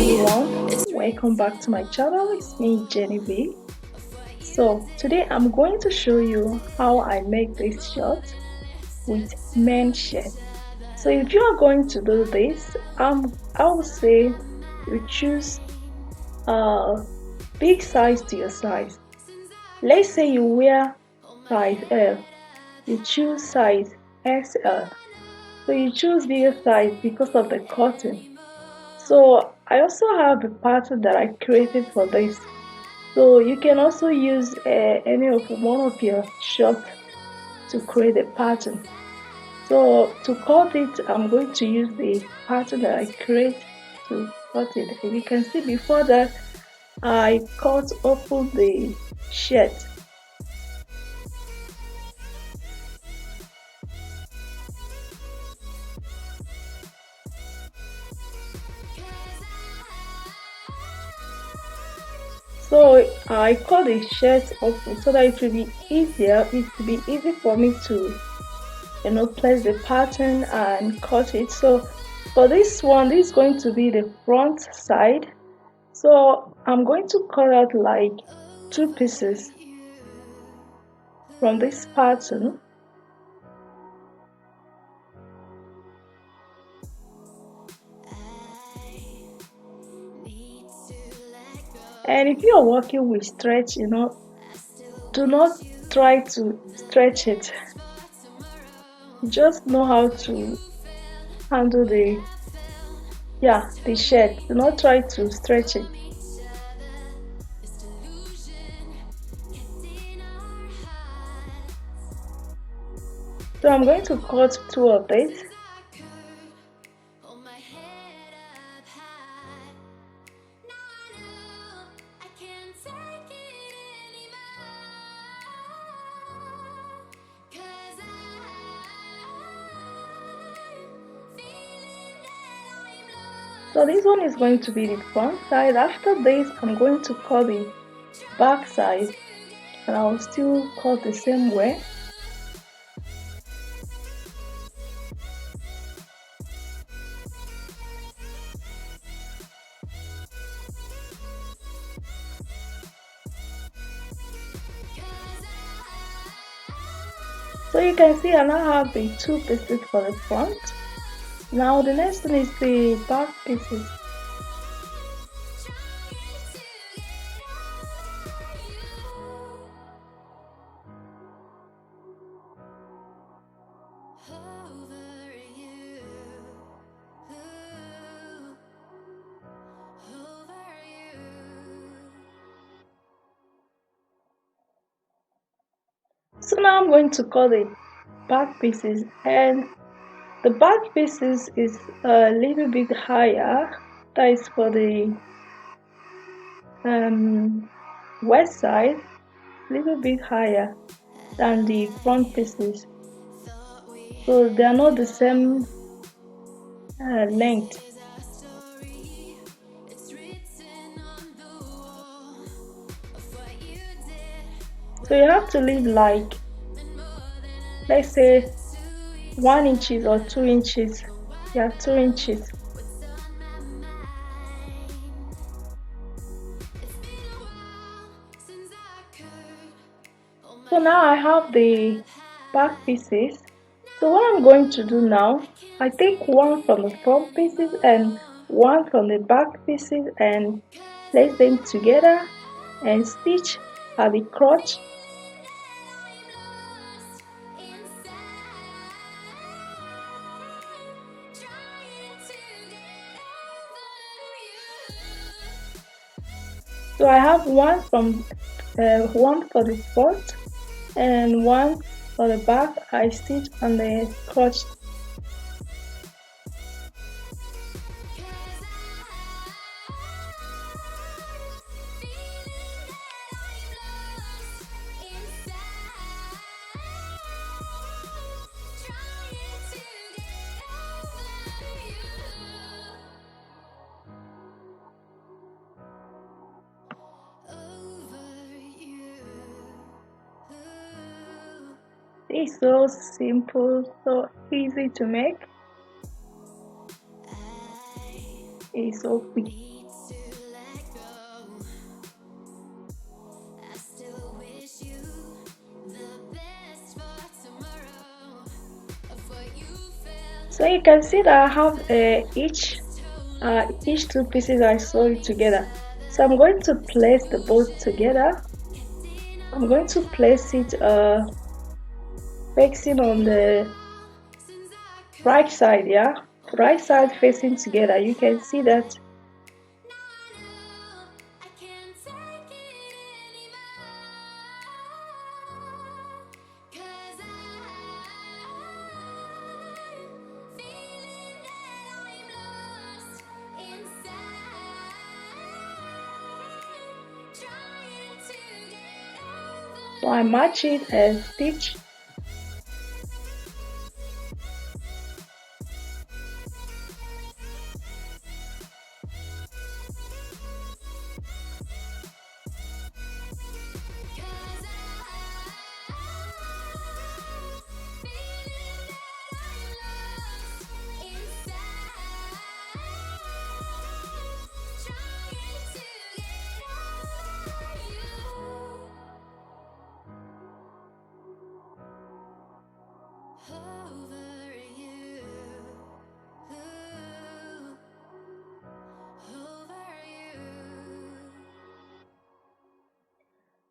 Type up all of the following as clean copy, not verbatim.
everyone, welcome back to my channel. It's me, Jenny. So today I'm going to show you how I make this shirt with men's shirt. So if you are going to do this, I would say you choose a big size to your size. Let's say you wear size L, you choose size XL. So you choose bigger size because of the cotton. So I also have a pattern that I created for this. So you can also use any of one of your shirts to create a pattern. So to cut it, I'm going to use the pattern that I create to cut it. As you can see, before that, I cut open the shirt. So I cut the shirt open so that it will be easier. It will be easy for me to place the pattern and cut it. So for this one, this is going to be the front side. So I'm going to cut out like 2 pieces from this pattern. And if you are working with stretch, do not try to stretch it. Just know how to handle the shirt. Do not try to stretch it. So I'm going to cut 2 of these. So this one is going to be the front side. After this, I'm going to cut the back side, and I'll still cut the same way. So you can see I now have the 2 pieces for the front. Now the next one is the back pieces. So now I'm going to cut the back pieces, and the back pieces is a little bit higher. That is for the west side, a little bit higher than the front pieces. So they are not the same length. So you have to leave like, let's say 1 inches or 2 inches. Yeah, 2 inches. So now I have the back pieces. So what I'm going to do now, I take 1 from the front pieces and 1 from the back pieces and place them together and stitch at the crotch. So I have 1 from 1 for the front and 1 for the back. I stitch on the crotch. It's so simple, so easy to make. It's so quick. So you can see that I have each two pieces I sew it together. So I'm going to place the both together. I'm going to place it facing on the right side, yeah, right side facing together. You can see that. So I match it and stitch.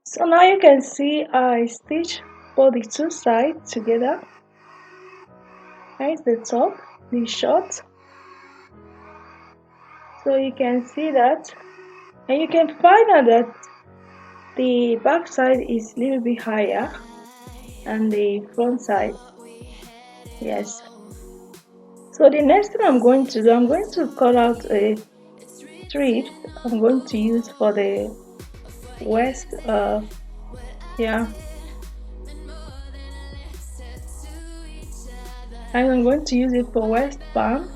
So now you can see I stitch for the two sides together. Here's the top, the short. So you can see that, and you can find out that the back side is a little bit higher and the front side, yes. So the next thing I'm going to do, I'm going to cut out a strip I'm going to use for the waist, yeah, and I'm going to use it for waistband.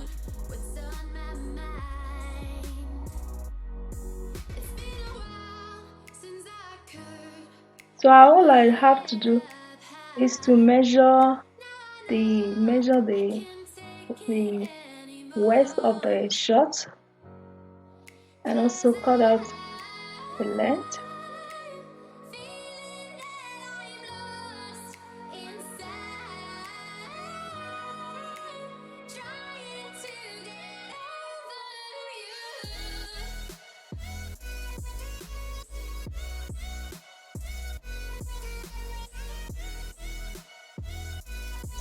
So all I have to do is to measure the waist of the shirt and also cut out the length.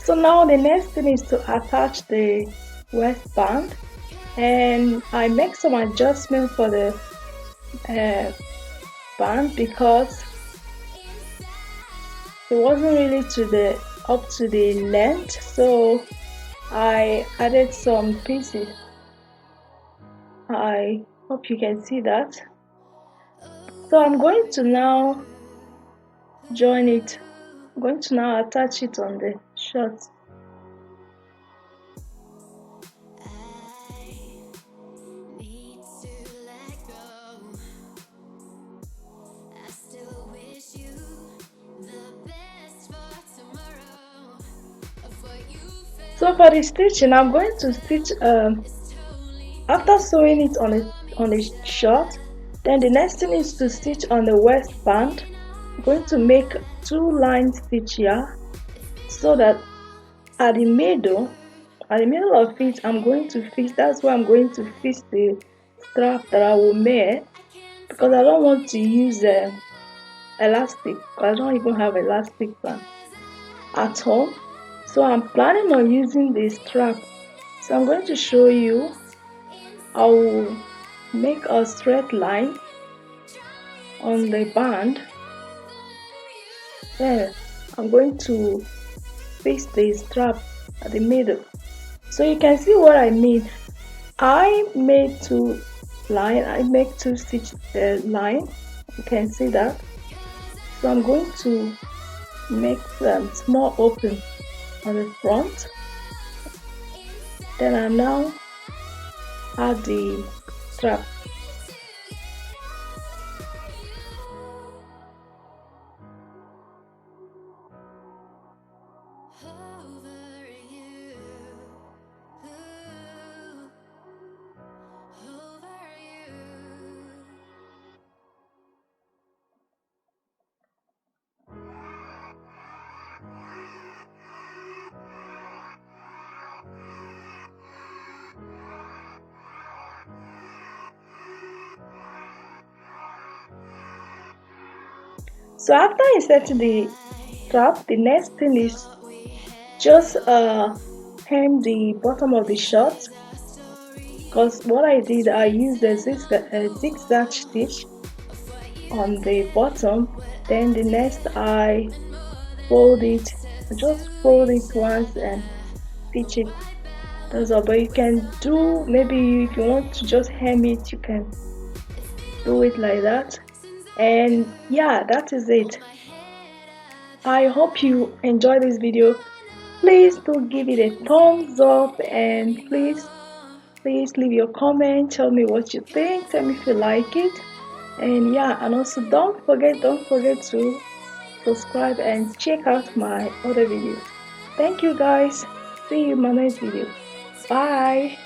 So now the next thing is to attach the waistband, and I make some adjustment for the band because it wasn't really up to the length, so I added some pieces. I hope you can see that. So I'm going to now join it. I'm going to now attach it on the shirt. So for the stitching, I'm going to stitch after sewing it on the shirt. Then the next thing is to stitch on the waistband. I'm going to make two line stitch here, so that at the middle of it, I'm going to fix. That's why I'm going to fix the strap that I will make, because I don't want to use elastic. I don't even have elastic plan at home, so I'm planning on using the strap. So I'm going to show you. I will make a straight line on the band. Then I'm going to fix the strap at the middle. So you can see what I mean. I made two line. I make two stitch line. You can see that. So I'm going to make them small open on the front. Then I now add the strap. So after inserting the strap, the next thing is just hem the bottom of the short, because what I did, I used a zigzag stitch on the bottom. Then the next I fold it, just fold it once and stitch it. That's all. But you can do, maybe if you want to just hem it, you can do it like that. And yeah, that is it. I hope you enjoy this video. Please do give it a thumbs up, and please leave your comment. Tell me what you think. Tell me if you like it. And yeah, and also don't forget to subscribe and check out my other videos. Thank you guys. See you in my next video. Bye.